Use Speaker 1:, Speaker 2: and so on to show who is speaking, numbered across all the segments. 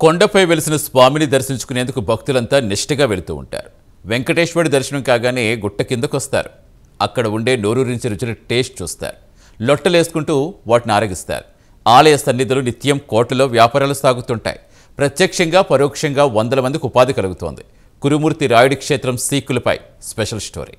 Speaker 1: కొండపై వెలిసిన స్వామిని దర్శించుకునేందుకు భక్తులంతా నిష్ఠగా వెళుతూ ఉంటారు. వెంకటేశ్వరుడి దర్శనం కాగానే గుట్ట కిందకొస్తారు. అక్కడ ఉండే నోరూరించి రుచుల టేస్ట్ చూస్తారు. లొట్టలేసుకుంటూ వాటిని ఆరగిస్తారు. ఆలయ సన్నిధులు నిత్యం కోట్లలో వ్యాపారాలు సాగుతుంటాయి. ప్రత్యక్షంగా పరోక్షంగా వందల మందికి ఉపాధి కలుగుతోంది. కురుమూర్తి రాయుడి క్షేత్రం సీకులపై స్పెషల్ స్టోరీ.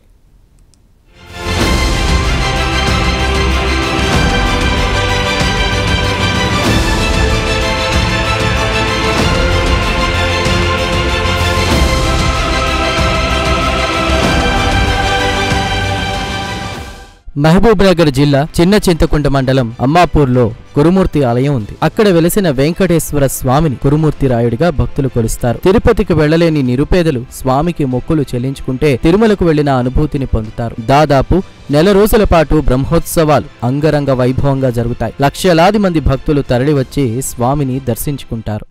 Speaker 2: మహబూబ్నగర్ జిల్లా చిన్న చింతకుంట మండలం అమ్మాపూర్లో కురుమూర్తి ఆలయం ఉంది. అక్కడ వెలిసిన వెంకటేశ్వర స్వామిని కురుమూర్తి రాయుడిగా భక్తులు కొలుస్తారు. తిరుపతికి వెళ్లలేని నిరుపేదలు స్వామికి మొక్కులు చెల్లించుకుంటే తిరుమలకు వెళ్లిన అనుభూతిని పొందుతారు. దాదాపు నెల రోజుల పాటు బ్రహ్మోత్సవాలు అంగరంగ వైభవంగా జరుగుతాయి. లక్షలాది మంది భక్తులు తరలివచ్చి స్వామిని దర్శించుకుంటారు.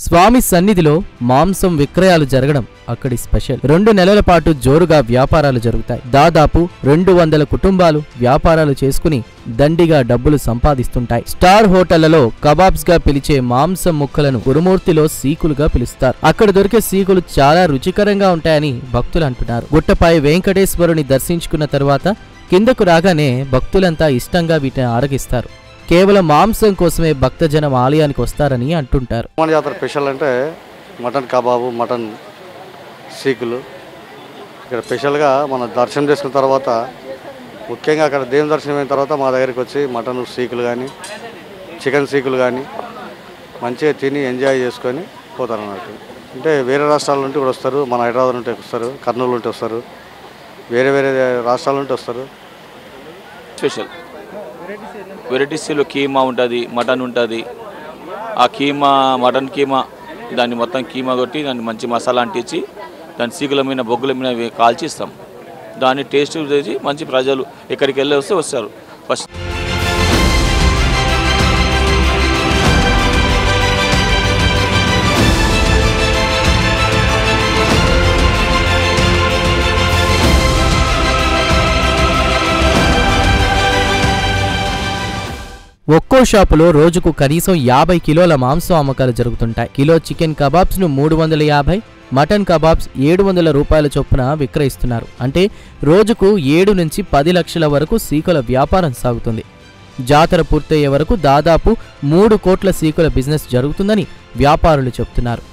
Speaker 2: స్వామి సన్నిధిలో మాంసం విక్రయాలు జరగడం అక్కడి స్పెషల్. 2 నెలల పాటు జోరుగా వ్యాపారాలు జరుగుతాయి. దాదాపు 200 కుటుంబాలు వ్యాపారాలు చేసుకుని దండిగా డబ్బులు సంపాదిస్తుంటాయి. స్టార్ హోటళ్లలో కబాబ్స్ గా పిలిచే మాంసం ముక్కలను కురుమూర్తిలో సీకులుగా పిలుస్తారు. అక్కడ దొరికే సీకులు చాలా రుచికరంగా ఉంటాయని భక్తులు అంటున్నారు. గుట్టపై వెంకటేశ్వరుని దర్శించుకున్న తరువాత కిందకు రాగానే భక్తులంతా ఇష్టంగా వీటిని ఆరగిస్తారు. కేవలం మాంసం కోసమే భక్తజనం ఆలయానికి వస్తారని అంటుంటారు.
Speaker 3: మన జాతర స్పెషల్ అంటే మటన్ కబాబు, మటన్ సీకులు. ఇక్కడ స్పెషల్గా మనం దర్శనం చేసుకున్న తర్వాత ముఖ్యంగా అక్కడ దేవుని దర్శనం అయిన తర్వాత మా దగ్గరికి వచ్చి మటన్ సీకులు కానీ చికెన్ సీకులు కానీ మంచిగా తిని ఎంజాయ్ చేసుకొని పోతారు అన్నట్టు. అంటే వేరే రాష్ట్రాల నుండి కూడా వస్తారు. మన హైదరాబాద్ నుండి వస్తారు, కర్నూలు నుండి వస్తారు, వేరే వేరే రాష్ట్రాల నుండి వస్తారు.
Speaker 4: స్పెషల్ వెరైటీస్లో కీమా ఉంటుంది, మటన్ ఉంటుంది. ఆ కీమా మటన్ కీమా దాన్ని మొత్తం కీమా కొట్టి దాన్ని మంచి మసాలా అంటించి దాని సీకుల మీద బొగ్గుల మీద కాల్చి ఇస్తాం. దాన్ని టేస్ట్ చేసి మంచి ప్రజలు ఎక్కడికి వెళ్ళి వస్తే వస్తారు. ఫస్ట్
Speaker 2: ఒక్కో షాపులో రోజుకు కనీసం 50 కిలోల మాంసం అమ్మకాలు జరుగుతుంటాయి. కిలో చికెన్ కబాబ్స్ ను 350, మటన్ కబాబ్స్ 700 రూపాయల చొప్పున విక్రయిస్తున్నారు. అంటే రోజుకు 7 నుంచి 10 లక్షల వరకు సీకుల వ్యాపారం సాగుతుంది. జాతర పూర్తయ్యే వరకు దాదాపు 3 కోట్ల సీకుల బిజినెస్ జరుగుతుందని వ్యాపారులు చెబుతున్నారు.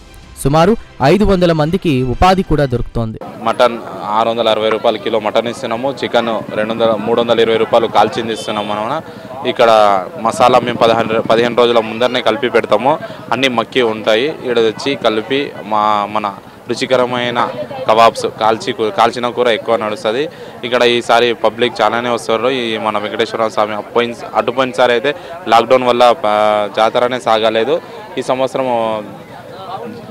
Speaker 2: సుమారు 500 మందికి ఉపాధి కూడా దొరుకుతోంది.
Speaker 5: మటన్ 660 రూపాయలు కిలో మటన్ ఇస్తున్నాము. చికెన్ 320 రూపాయలు కాల్చింది ఇస్తున్నాము. మనం ఇక్కడ మసాలా మేము 15 రోజుల ముందరనే కలిపి పెడతాము. అన్నీ మక్కి ఉంటాయి. ఇక్కడ తెచ్చి కలిపి మన రుచికరమైన కబాబ్స్ కాల్చిన కూర ఎక్కువ నడుస్తుంది. ఇక్కడ ఈసారి పబ్లిక్ చాలానే వస్తారు. ఈ మన వెంకటేశ్వర స్వామి అటుపోయినసారి అయితే లాక్డౌన్ వల్ల జాతరనే సాగలేదు. ఈ సంవత్సరం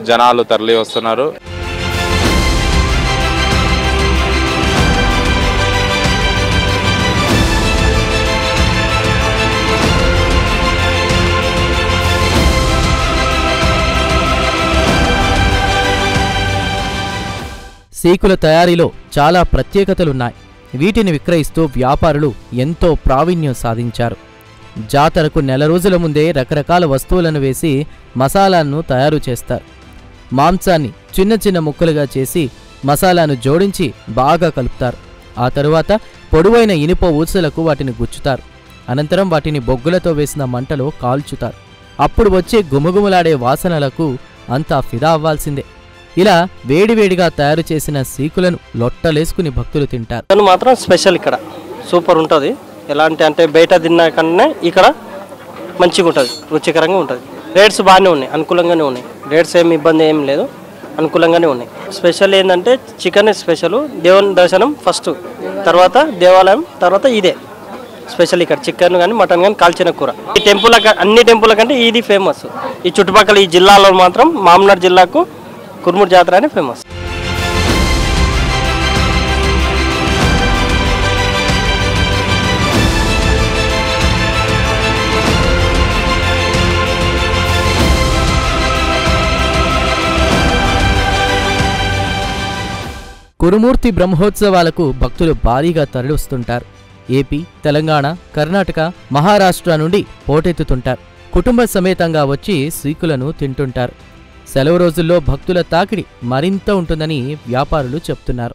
Speaker 5: జనాలు తరలి వస్తున్నారు.
Speaker 2: సీకుల తయారీలో చాలా ప్రత్యేకతలున్నాయి. వీటిని విక్రయిస్తూ వ్యాపారులు ఎంతో ప్రావీణ్యం సాధించారు. జాతరకు నెల రోజుల ముందే రకరకాల వస్తువులను వేసి మసాలాను తయారు చేస్తారు. మాంసాన్ని చిన్న చిన్న ముక్కలుగా చేసి మసాలాను జోడించి బాగా కలుపుతారు. ఆ తరువాత పొడవైన ఇనుప ఊసలకు వాటిని గుచ్చుతారు. అనంతరం వాటిని బొగ్గులతో వేసిన మంటలో కాల్చుతారు. అప్పుడు వచ్చే గుమగుమలాడే వాసనలకు అంతా ఫిదా అవ్వాల్సిందే. ఇలా వేడివేడిగా తయారు చేసిన సీకులను లొట్టలేసుకుని భక్తులు తింటారు.
Speaker 6: మాత్రం స్పెషల్ ఇక్కడ సూపర్ ఉంటుంది. ఎలాంటి అంటే బయట తిన్నా కన్నా ఇక్కడ మంచిగా ఉంటుంది, రుచికరంగా ఉంటుంది. రేట్స్ బాగానే ఉన్నాయి, అనుకూలంగానే ఉన్నాయి. రేట్స్ ఏమి ఇబ్బంది ఏం లేదు, అనుకూలంగానే ఉన్నాయి. స్పెషల్ ఏంటంటే చికెన్ స్పెషల్, దేవుని దర్శనం ఫస్ట్, తర్వాత దేవాలయం, తర్వాత ఇదే స్పెషల్. ఇక్కడ చికెన్ కానీ మటన్ కానీ కాల్చిన కూర. ఈ టెంపుల్ అన్ని టెంపుల్ కంటే ఇది ఫేమస్. ఈ చుట్టుపక్కల ఈ జిల్లాలో మాత్రం మామనార్ జిల్లాకు కురుమూర్తి జాతర అనే ఫేమస్.
Speaker 2: కురుమూర్తి బ్రహ్మోత్సవాలకు భక్తులు భారీగా తరలివస్తుంటారు. ఏపీ, తెలంగాణ, కర్ణాటక, మహారాష్ట్ర నుండి పోటెత్తుతుంటారు. కుటుంబ సమేతంగా వచ్చి శ్రీకులను తింటుంటారు. సెలవు రోజుల్లో భక్తుల తాకిడి మరింత ఉంటుందని వ్యాపారులు చెప్తున్నారు.